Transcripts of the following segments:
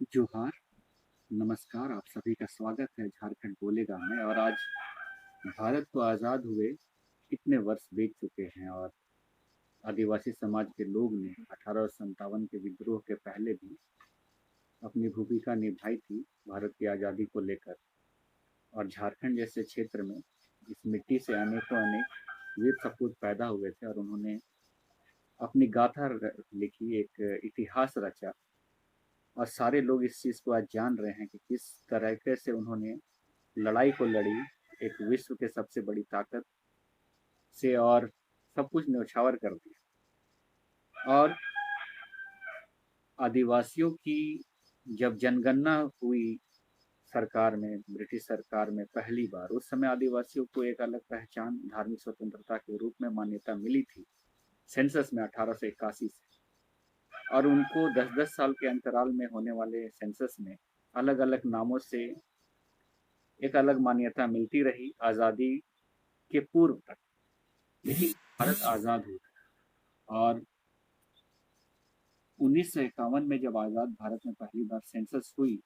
जोहार, नमस्कार, आप सभी का स्वागत है झारखंड बोलेगा में। और आज भारत को आज़ाद हुए कितने वर्ष बीत चुके हैं और आदिवासी समाज के लोग ने 1857 के विद्रोह के पहले भी अपनी भूमिका निभाई थी भारत की आज़ादी को लेकर। और झारखंड जैसे क्षेत्र में इस मिट्टी से अनेकों अनेक वीर सपूत पैदा हुए थे और उन्होंने अपनी गाथा लिखी, एक इतिहास रचा। और सारे लोग इस चीज़ को आज जान रहे हैं कि किस तरीके से उन्होंने लड़ाई को लड़ी, एक विश्व के सबसे बड़ी ताकत से, और सब कुछ न्यौछावर कर दिया। और आदिवासियों की जब जनगणना हुई सरकार में, ब्रिटिश सरकार में पहली बार, उस समय आदिवासियों को एक अलग पहचान, धार्मिक स्वतंत्रता के रूप में मान्यता मिली थी सेंसस में 1881 से। और उनको 10-10 साल के अंतराल में होने वाले सेंसस में अलग अलग नामों से एक अलग मान्यता मिलती रही आज़ादी के पूर्व तक। लेकिन भारत आज़ाद हुआ और 1951 में जब आज़ाद भारत में पहली बार सेंसस हुई,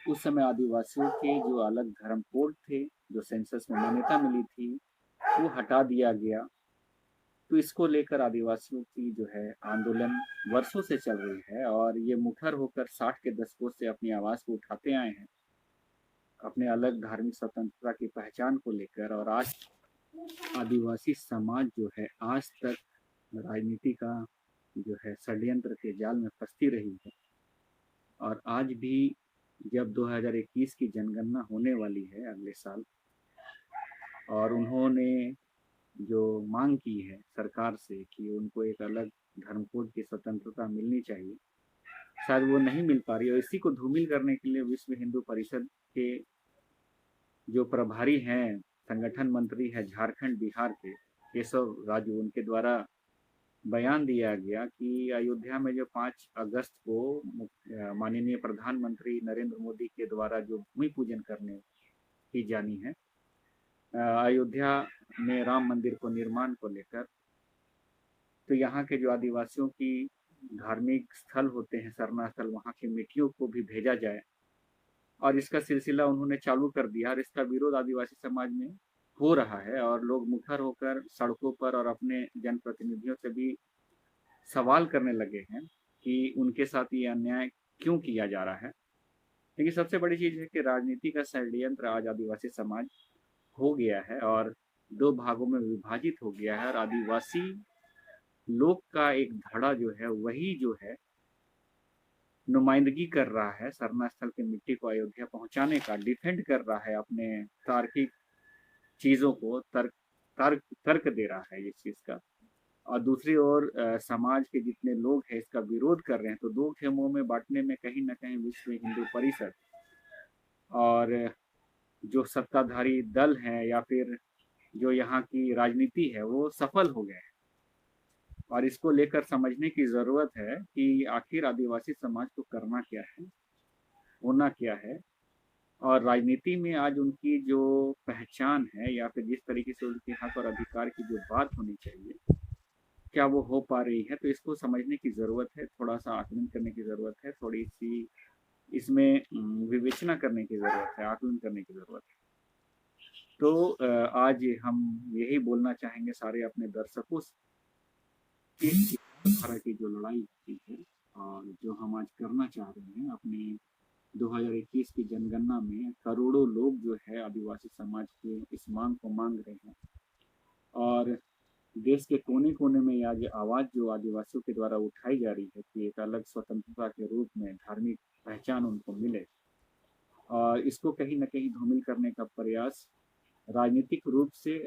उस समय आदिवासियों के जो अलग धर्म कोड थे, जो सेंसस में मान्यता मिली थी, वो हटा दिया गया। तो इसको लेकर आदिवासियों की जो है आंदोलन वर्षों से चल रही है और ये मुखर होकर 60 के दशकों से अपनी आवाज़ को उठाते आए हैं अपने अलग धार्मिक स्वतंत्रता की पहचान को लेकर। और आज आदिवासी समाज जो है आज तक राजनीति का जो है षड्यंत्र के जाल में फंसती रही है। और आज भी जब 2021 की जनगणना होने वाली है अगले साल, और उन्होंने जो मांग की है सरकार से कि उनको एक अलग धर्म कोड की स्वतंत्रता मिलनी चाहिए, शायद वो नहीं मिल पा रही है। और इसी को धूमिल करने के लिए विश्व हिंदू परिषद के जो प्रभारी हैं, संगठन मंत्री है झारखंड बिहार के केशव राजू, उनके द्वारा बयान दिया गया कि अयोध्या में जो 5 अगस्त को माननीय प्रधानमंत्री नरेंद्र मोदी के द्वारा जो भूमि पूजन करने की जानी है अयोध्या में राम मंदिर को निर्माण को लेकर, तो यहाँ के जो आदिवासियों की धार्मिक स्थल होते हैं, सरना स्थल, वहाँ की मिट्टियों को भी भेजा जाए। और इसका सिलसिला उन्होंने चालू कर दिया और इसका विरोध आदिवासी समाज में हो रहा है। और लोग मुखर होकर सड़कों पर और अपने जनप्रतिनिधियों से भी सवाल करने लगे हैं कि उनके साथ ये अन्याय क्यों किया जा रहा है। लेकिन सबसे बड़ी चीज़ है कि राजनीति का षड्यंत्र आज आदिवासी समाज हो गया है और दो भागों में विभाजित हो गया है। और आदिवासी लोग का एक धड़ा जो है वही जो है नुमाइंदगी कर रहा है सरना स्थल की मिट्टी को अयोध्या पहुंचाने का, डिफेंड कर रहा है अपने तार्किक चीज़ों को, तर्क तर्क तर्क दे रहा है इस चीज़ का। और दूसरी ओर समाज के जितने लोग हैं इसका विरोध कर रहे हैं। तो दो खेमों में बांटने में कहीं ना कहीं विश्व हिंदू परिषद और जो सत्ताधारी दल है या फिर जो यहाँ की राजनीति है वो सफल हो गए हैं। और इसको लेकर समझने की ज़रूरत है कि आखिर आदिवासी समाज को करना क्या है, होना क्या है। और राजनीति में आज उनकी जो पहचान है या फिर जिस तरीके से उनके हक और अधिकार की जो बात होनी चाहिए, क्या वो हो पा रही है, तो इसको समझने की ज़रूरत है, थोड़ा सा आकलन करने की ज़रूरत है, थोड़ी सी इसमें विवेचना करने की ज़रूरत है, आकलन करने की ज़रूरत है। तो आज हम यही बोलना चाहेंगे सारे अपने दर्शकों से कि भारत की जो लड़ाई होती है और जो हम आज करना चाह रहे हैं अपने 2021 की जनगणना में, करोड़ों लोग जो है आदिवासी समाज के इस मांग को मांग रहे हैं। और देश के कोने कोने में आज आवाज़ जो आदिवासियों के द्वारा उठाई जा रही है कि एक अलग स्वतंत्रता के रूप में धार्मिक पहचान उनको मिले, और इसको कहीं न कहीं धूमिल करने का प्रयास राजनीतिक रूप से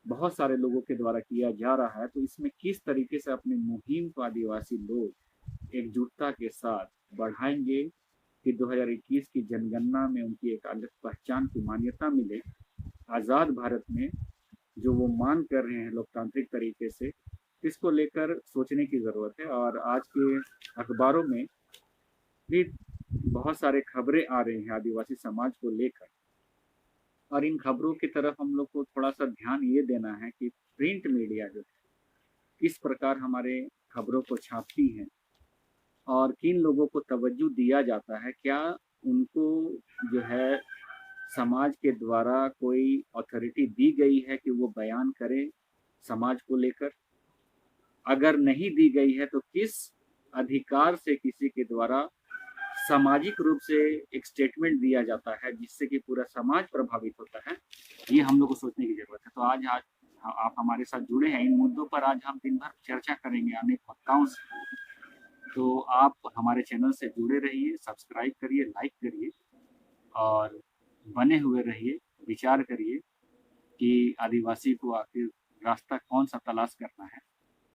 बहुत सारे लोगों के द्वारा किया जा रहा है। तो इसमें किस तरीके से अपनी मुहिम को आदिवासी लोग एकजुटता के साथ बढ़ाएंगे कि 2021 की जनगणना में उनकी एक अलग पहचान की मान्यता मिले, आज़ाद भारत में जो वो मांग कर रहे हैं लोकतांत्रिक तरीके से, इसको लेकर सोचने की ज़रूरत है। और आज के अखबारों में भी बहुत सारे खबरें आ रही हैं आदिवासी समाज को लेकर। और इन खबरों की तरफ हम लोग को थोड़ा सा ध्यान ये देना है कि प्रिंट मीडिया जो है किस प्रकार हमारे खबरों को छापती है, और किन लोगों को तवज्जो दिया जाता है? क्या उनको जो है समाज के द्वारा कोई अथॉरिटी दी गई है कि वो बयान करें समाज को लेकर? अगर नहीं दी गई है तो किस अधिकार से किसी के द्वारा सामाजिक रूप से एक स्टेटमेंट दिया जाता है जिससे कि पूरा समाज प्रभावित होता है? ये हम लोग को सोचने की ज़रूरत है। तो आज आज आप हमारे साथ जुड़े हैं, इन मुद्दों पर आज हम दिन भर चर्चा करेंगे अनेक वक्ताओं से। तो आप हमारे चैनल से जुड़े रहिए, सब्सक्राइब करिए, लाइक करिए और बने हुए रहिए, विचार करिए कि आदिवासी को आखिर रास्ता कौन-सा तलाश करना है।